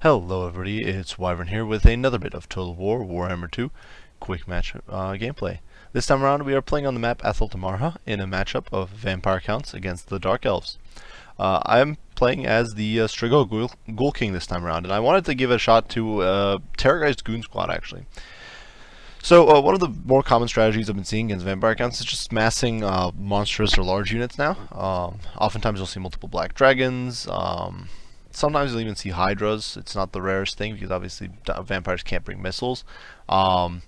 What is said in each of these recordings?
Hello everybody, it's Wyvern here with another bit of Total War Warhammer 2 quick match gameplay. This time around we are playing on the map Ethel Tamarha in a matchup of Vampire Counts against the Dark Elves. I'm playing as the Strigo Ghoul King this time around, and I wanted to give a shot to Terrorgeist Goon Squad actually. So one of the more common strategies I've been seeing against Vampire Counts is just massing monstrous or large units now. Oftentimes you'll see multiple Black Dragons, sometimes you'll even see Hydras. It's not the rarest thing because obviously vampires can't bring missiles. And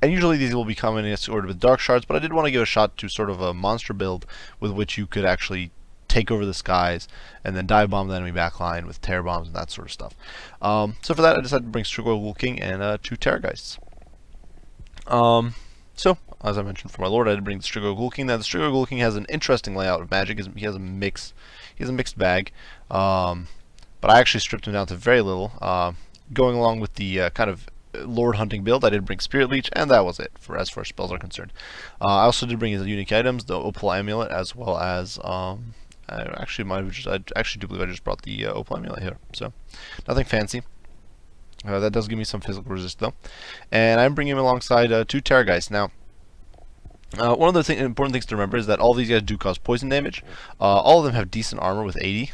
usually these will be coming escorted with Dark Shards, but I did want to give a shot to sort of a monster build with which you could actually take over the skies and then dive bomb the enemy backline with terror bombs and that sort of stuff. So for that I decided to bring Strigo Ghoul King and 2 Terrorgeists. So, as I mentioned for my lord, I did bring the Strigo Ghoul King. Now the Strigo Ghoul King has an interesting layout of magic. He has a mixed bag. But I actually stripped him down to very little. Going along with the kind of lord hunting build, I did bring Spirit Leech, and that was it for as far as spells are concerned. I also did bring his unique items, the Opal Amulet, as well as I actually do believe I just brought the Opal Amulet here. So nothing fancy. That does give me some physical resist though, and I'm bringing him alongside 2 Terrorgeists. Now, one of the important things to remember is that all these guys do cause poison damage. All of them have decent armor with 80.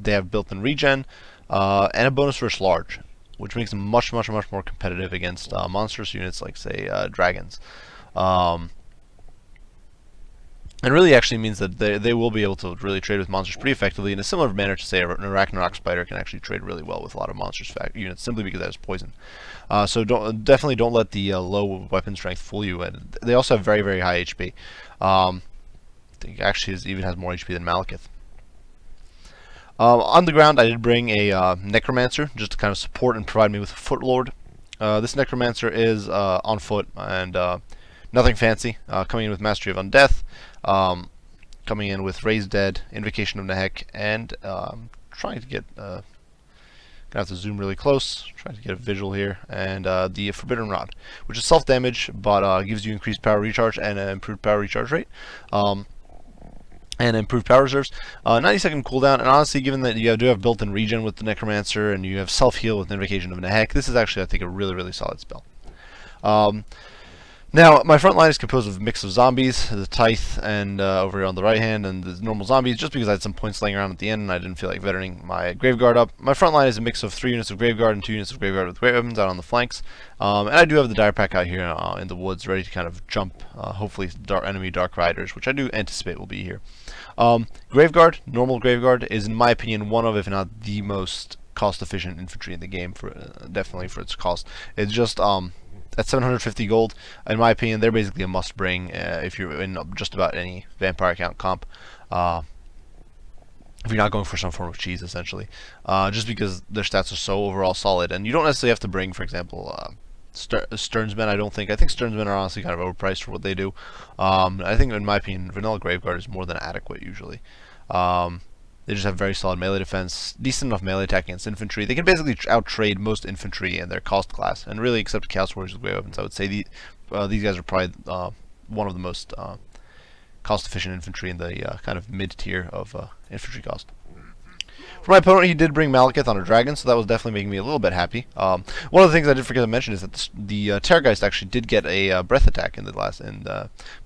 They have built-in regen and a bonus versus large, which makes them much more competitive against monstrous units like, say, dragons. And really actually means that they will be able to really trade with monsters pretty effectively in a similar manner to, say, an Arachnarok Spider can actually trade really well with a lot of monsters units simply because that is poison. So definitely don't let the low weapon strength fool you. And they also have very high HP. I think actually even has more HP than Malekith. On the ground I did bring a Necromancer just to kind of support and provide me with a Foot Lord. This Necromancer is on foot and nothing fancy, coming in with Mastery of Undeath, coming in with Raised Dead, Invocation of Nehek, and trying to get, gonna have to zoom really close, trying to get a visual here, and the Forbidden Rod, which is self-damage, but gives you increased power recharge and an improved power recharge rate. And improved power reserves, 90-second cooldown, and honestly, given that you do have built-in regen with the Necromancer and you have self-heal with Invocation of Nehek, this is actually, I think, a really solid spell. Now, my front line is composed of a mix of zombies, the Tithe, and over here on the right hand, and the normal zombies, just because I had some points laying around at the end and I didn't feel like vettering my Graveguard up. My front line is a mix of 3 units of Graveguard and 2 units of Graveguard with great weapons out on the flanks. And I do have the Dire Pack out here in the woods, ready to kind of jump, hopefully, enemy Dark Riders, which I do anticipate will be here. Graveguard, normal Graveguard, is in my opinion one of, if not the most cost-efficient infantry in the game, definitely for its cost. It's just, at 750 gold, in my opinion, they're basically a must-bring if you're in just about any Vampire Count comp. If you're not going for some form of cheese, essentially. Just because their stats are so overall solid. And you don't necessarily have to bring, for example, Sternsmen, I don't think. I think Sternsmen are honestly kind of overpriced for what they do. I think, in my opinion, Vanilla Graveguard is more than adequate, usually. They just have very solid melee defense, decent enough melee attack against infantry. They can basically out-trade most infantry in their cost class, and really, except Chaos Warriors with great weapons, I would say these guys are probably one of the most cost-efficient infantry in the kind of mid-tier of infantry cost. For my opponent, he did bring Malekith on a dragon, so that was definitely making me a little bit happy. One of the things I did forget to mention is that the Terrorgeist actually did get a breath attack in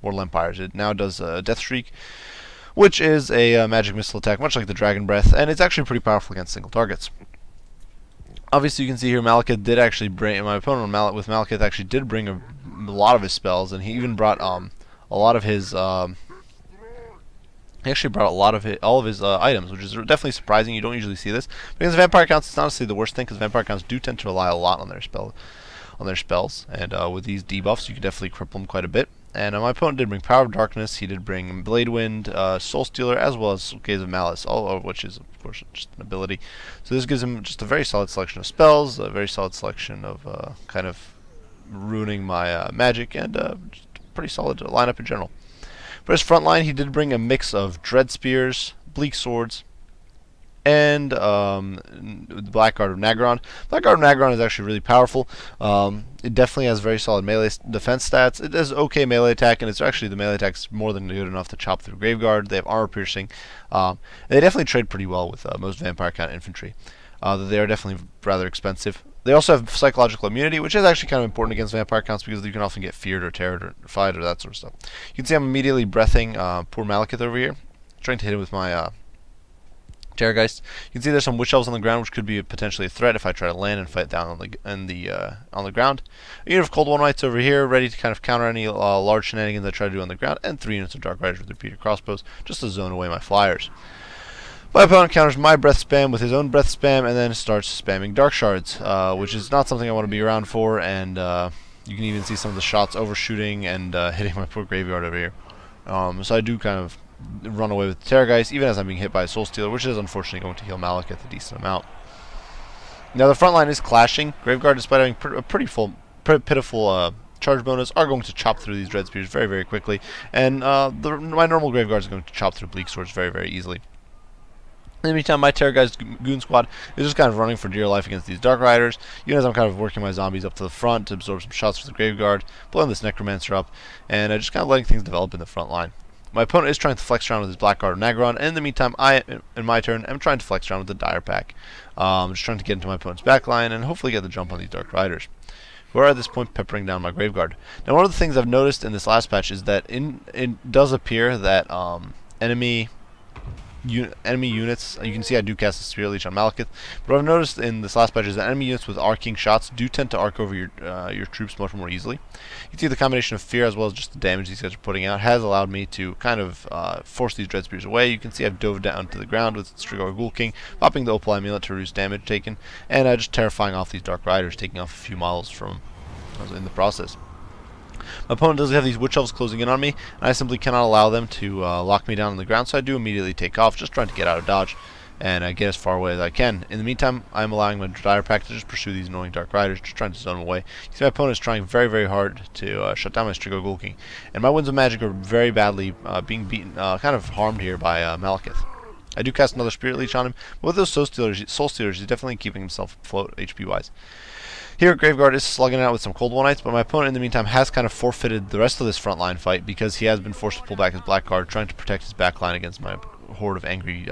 Mortal Empires. It now does Death Streak, which is a magic missile attack, much like the Dragon Breath, and it's actually pretty powerful against single targets. Obviously, you can see here Malekith did actually bring, my opponent with Malekith actually did bring a lot of his spells, and he even brought a lot of his, he actually brought all of his items, which is definitely surprising. You don't usually see this. Because Vampire Counts, it's honestly the worst thing, because Vampire Counts do tend to rely a lot on their spells, and with these debuffs, you can definitely cripple them quite a bit. And my opponent did bring Power of Darkness, he did bring Blade Wind, Soul Stealer, as well as Gaze of Malice, all of which is, of course, just an ability. So this gives him just a very solid selection of spells, a very solid selection of kind of ruining my magic, and just a pretty solid lineup in general. For his front line, he did bring a mix of Dread Spears, Bleak Swords, and the Blackguard of Nagron. Blackguard of Nagron is actually really powerful. It definitely has very solid melee defense stats. It has okay melee attack, and it's actually the melee attack's more than good enough to chop through Graveguard. They have armor piercing. They definitely trade pretty well with most Vampire Count infantry. that they are definitely rather expensive. They also have psychological immunity, which is actually kind of important against vampire counts because you can often get feared or terrified or that sort of stuff. You can see I'm immediately breathing poor Malekith over here, trying to hit him with my Terrorgeist. You can see there's some witch elves on the ground, which could be potentially a threat if I try to land and fight down on the ground. A unit of Cold One Knights over here, ready to kind of counter any large shenanigans I try to do on the ground, and 3 units of Dark Riders with repeater crossbows, just to zone away my flyers. My opponent counters my breath spam with his own breath spam, and then starts spamming Dark Shards, which is not something I want to be around for, and you can even see some of the shots overshooting and hitting my poor graveyard over here. So I do kind of run away with the Terrorgeist, even as I'm being hit by a Soul Stealer, which is unfortunately going to heal Malekith a decent amount. Now the front line is clashing. Graveguard, despite having a pretty pitiful charge bonus, are going to chop through these Dread Spears very, very quickly, and my normal Graveguard is going to chop through Bleak Swords very, very easily. In the meantime, my Terrorgeist Goon Squad is just kind of running for dear life against these Dark Riders, even as I'm kind of working my zombies up to the front to absorb some shots for the Graveguard, blowing this Necromancer up, and just kind of letting things develop in the front line. My opponent is trying to flex around with his Blackguard and Aggron, and in the meantime, I, in my turn, am trying to flex around with the Dire Pack. Just trying to get into my opponent's backline and hopefully get the jump on these Dark Riders, who are at this point peppering down my Graveguard. Now, one of the things I've noticed in this last patch is that it does appear that enemy units, you can see I do cast a Spirit Leech on Malekith, but what I've noticed in this last patch is that enemy units with arcing shots do tend to arc over your troops much more easily. You can see the combination of fear as well as just the damage these guys are putting out has allowed me to kind of force these Dread Spears away. You can see I've dove down to the ground with Strigor Ghoul King, popping the Opal Amulet to reduce damage taken, and just terrifying off these Dark Riders, taking off a few models from in the process. My opponent does have these Witch Elves closing in on me, and I simply cannot allow them to lock me down on the ground, so I do immediately take off, just trying to get out of dodge and get as far away as I can. In the meantime, I'm allowing my Dire Pack to just pursue these annoying Dark Riders, just trying to zone them away. You see my opponent is trying very, very hard to shut down my Strigor Ghoul King, and my Winds of Magic are very badly being beaten, kind of harmed here by Malekith. I do cast another Spirit Leech on him, but with those Soul Stealers, he's definitely keeping himself afloat HP-wise. Here, Graveguard is slugging it out with some Cold One Knights, but my opponent in the meantime has kind of forfeited the rest of this frontline fight because he has been forced to pull back his Blackguard, trying to protect his backline against my horde of angry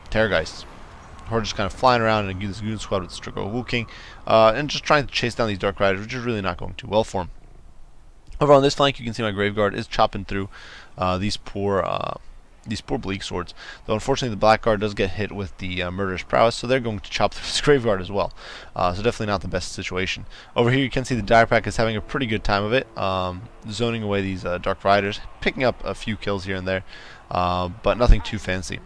Terrorgeists. Horde just kind of flying around and this Goon Squad with Strigor Ghoul King, and just trying to chase down these Dark Riders, which is really not going too well for him. Over on this flank, you can see my Graveguard is chopping through these poor Bleak Swords, though unfortunately the Blackguard does get hit with the Murderous Prowess, so they're going to chop through this Graveguard as well. So definitely not the best situation. Over here you can see the Dire Pack is having a pretty good time of it, zoning away these Dark Riders, picking up a few kills here and there, but nothing too fancy.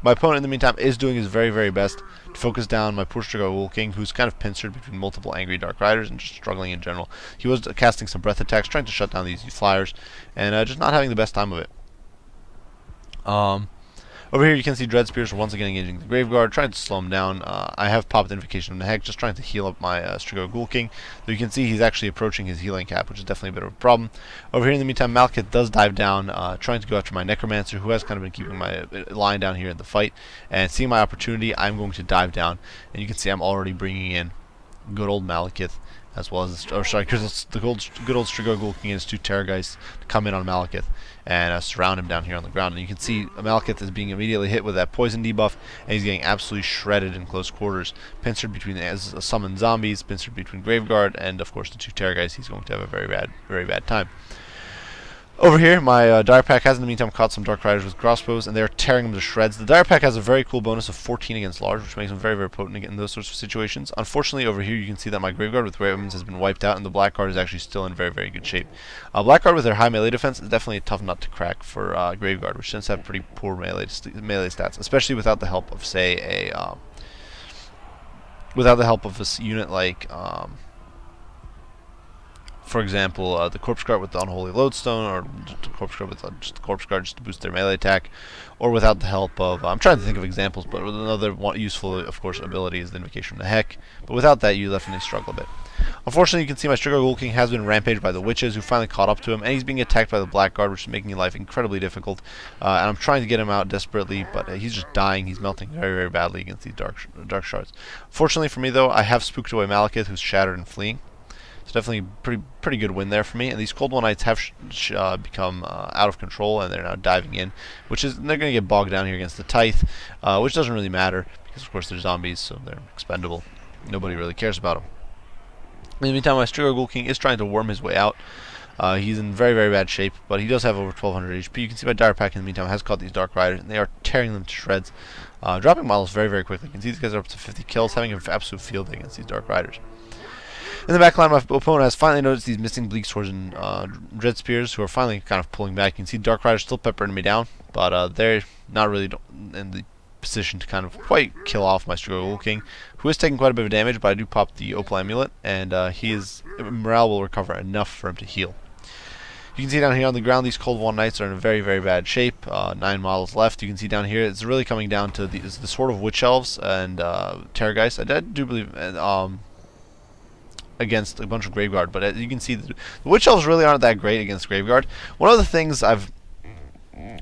My opponent in the meantime is doing his very, very best to focus down my poor Strigor Ghoul King, who's kind of pincered between multiple angry Dark Riders and just struggling in general. He was casting some breath attacks, trying to shut down these flyers, and just not having the best time of it. Over here you can see Dread Spears once again engaging the Graveguard, trying to slow him down. I have popped Invocation of the Heck, just trying to heal up my Strigor Ghoul King. So you can see he's actually approaching his healing cap, which is definitely a bit of a problem. Over here in the meantime, Malekith does dive down, trying to go after my Necromancer, who has kind of been keeping my line down here in the fight. And seeing my opportunity, I'm going to dive down, and you can see I'm already bringing in good old Malekith, as well as, good old Strigor Ghoul King and his 2 Terrorgeists to come in on Malekith and surround him down here on the ground. And you can see Malekith is being immediately hit with that poison debuff, and he's getting absolutely shredded in close quarters, pincered between summoned zombies, pincered between Graveguard, and of course the 2 Terrorgeists. He's going to have a very bad time. Over here, my Dire Pack has in the meantime caught some Dark Riders with crossbows, and they're tearing them to shreds. The Dire Pack has a very cool bonus of 14 against large, which makes them very, very potent in those sorts of situations. Unfortunately, over here you can see that my Graveguard with weapons has been wiped out, and the Blackguard is actually still in very, very good shape. Blackguard with their high melee defense is definitely a tough nut to crack for Graveguard, which tends to have pretty poor melee stats, especially without the help of, say, a unit like for example, the Corpse Guard with the Unholy Lodestone, or the Corpse Guard with just the Corpse Guard just to boost their melee attack, or without the help of, I'm trying to think of examples, but another useful, of course, ability is the Invocation of the Heck, but without that you definitely struggle a bit. Unfortunately, you can see my Strigor Ghoul King has been rampaged by the witches, who finally caught up to him, and he's being attacked by the Blackguard, which is making life incredibly difficult, and I'm trying to get him out desperately, but he's just dying. He's melting very, very badly against these dark shards. Fortunately for me, though, I have spooked away Malekith, who's shattered and fleeing. It's definitely a pretty good win there for me, and these Cold One Knights have become out of control, and they're now diving in, they're going to get bogged down here against the Tithe, which doesn't really matter, because of course they're zombies, so they're expendable. Nobody really cares about them. In the meantime, my Strigo Ghoul King is trying to worm his way out. He's in very, very bad shape, but he does have over 1200 HP. You can see my Dire Pack in the meantime has caught these Dark Riders, and they are tearing them to shreds, dropping models very, very quickly. You can see these guys are up to 50 kills, having an absolute field day against these Dark Riders. In the back line, my opponent has finally noticed these missing Bleak Swords and Dread Spears, who are finally kind of pulling back. You can see Dark Riders still peppering me down, but they're not really in the position to kind of quite kill off my Strigo Ghoul King, who is taking quite a bit of damage, but I do pop the Opal Amulet, and his morale will recover enough for him to heal. You can see down here on the ground, these Cold Wall Knights are in a very, very bad shape. 9 models left. You can see down here, it's really coming down to the Sword of Witch Elves and Terrorgeist. I do believe against a bunch of Graveguard, but you can see the Witch Elves really aren't that great against Graveguard. One of the things I've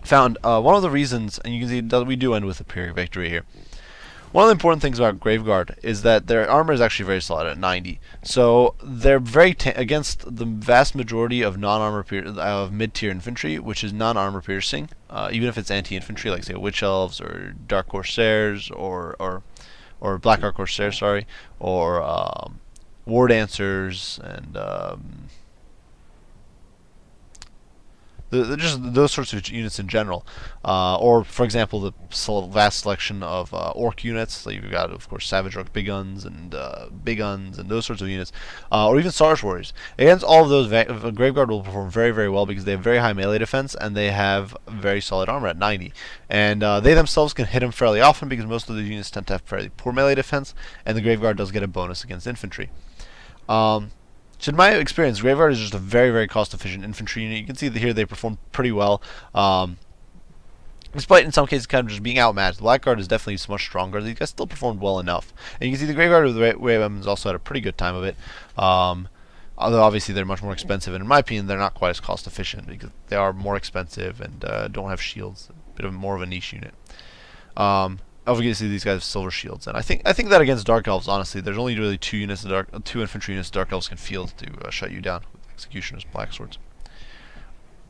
found, one of the reasons, and you can see that we do end with a Pyrrhic victory here. One of the important things about Graveguard is that their armor is actually very solid at 90. So they're very against the vast majority of non-armor of mid-tier infantry, which is non-armor piercing, even if it's anti-infantry, like say Witch Elves or Dark Corsairs or Black Ark Corsairs, sorry, or War Dancers and just those sorts of units in general, or for example the vast selection of orc units. So you've got, of course, Savage Orc big guns and those sorts of units, or even Star Warriors. Against all of those, Graveguard will perform very, very well because they have very high melee defense and they have very solid armor at 90. And they themselves can hit them fairly often because most of the units tend to have fairly poor melee defense, and the Graveguard does get a bonus against infantry. So in my experience, Graveguard is just a very, very cost-efficient infantry unit. You can see that here they perform pretty well, despite in some cases kind of just being outmatched. The Blackguard is definitely much stronger. These guys still performed well enough. And you can see the Graveguard with the right way of weapons also had a pretty good time of it. Although obviously they're much more expensive, and in my opinion they're not quite as cost-efficient because they are more expensive and don't have shields. A bit of more of a niche unit. Obviously, these guys have silver shields, and I think that against Dark Elves, honestly, there's only really two infantry units Dark Elves can field to shut you down with Executioners, Black Swords,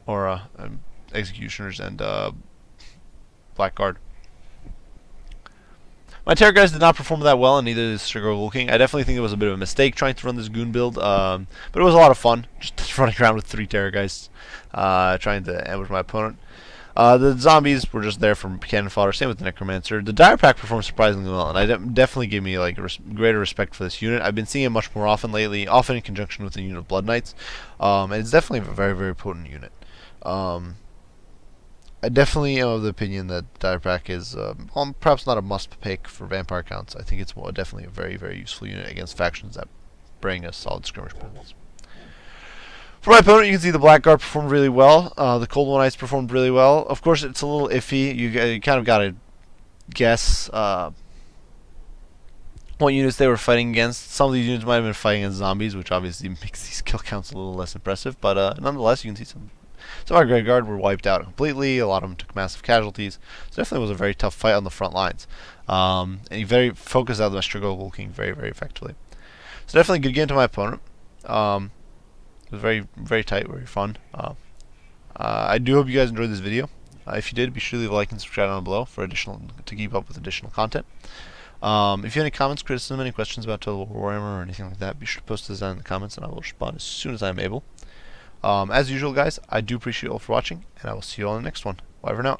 or Executioners and Blackguard. My Terrorgeist did not perform that well, and neither did Strigo Ghoul King. I definitely think it was a bit of a mistake trying to run this goon build, but it was a lot of fun just running around with 3 Terrorgeists, trying to ambush my opponent. The zombies were just there for cannon fodder. Same with the Necromancer. The Dire Pack performed surprisingly well, and definitely gave me like greater respect for this unit. I've been seeing it much more often lately, often in conjunction with the unit of Blood Knights, and it's definitely a very, very potent unit. I definitely am of the opinion that Dire Pack is perhaps not a must pick for vampire counts. I think it's definitely a very, very useful unit against factions that bring us solid skirmish presence. For my opponent, you can see the Blackguard performed really well. The Cold Wall Knights performed really well. Of course, it's a little iffy. You kind of got to guess what units they were fighting against. Some of these units might have been fighting against zombies, which obviously makes these kill counts a little less impressive. But nonetheless, you can see some of our Graveguard were wiped out completely. A lot of them took massive casualties. So definitely was a very tough fight on the front lines. And he very focused out the Strigo Ghoul King very, very effectively. So definitely a good game to my opponent. It was very, very tight, very fun. I do hope you guys enjoyed this video. If you did, be sure to leave a like and subscribe down below for to keep up with additional content. If you have any comments, criticism, any questions about Total War Warhammer or anything like that, be sure to post those down in the comments, and I will respond as soon as I'm able. As usual, guys, I do appreciate you all for watching, and I will see you all in the next one. Bye for now.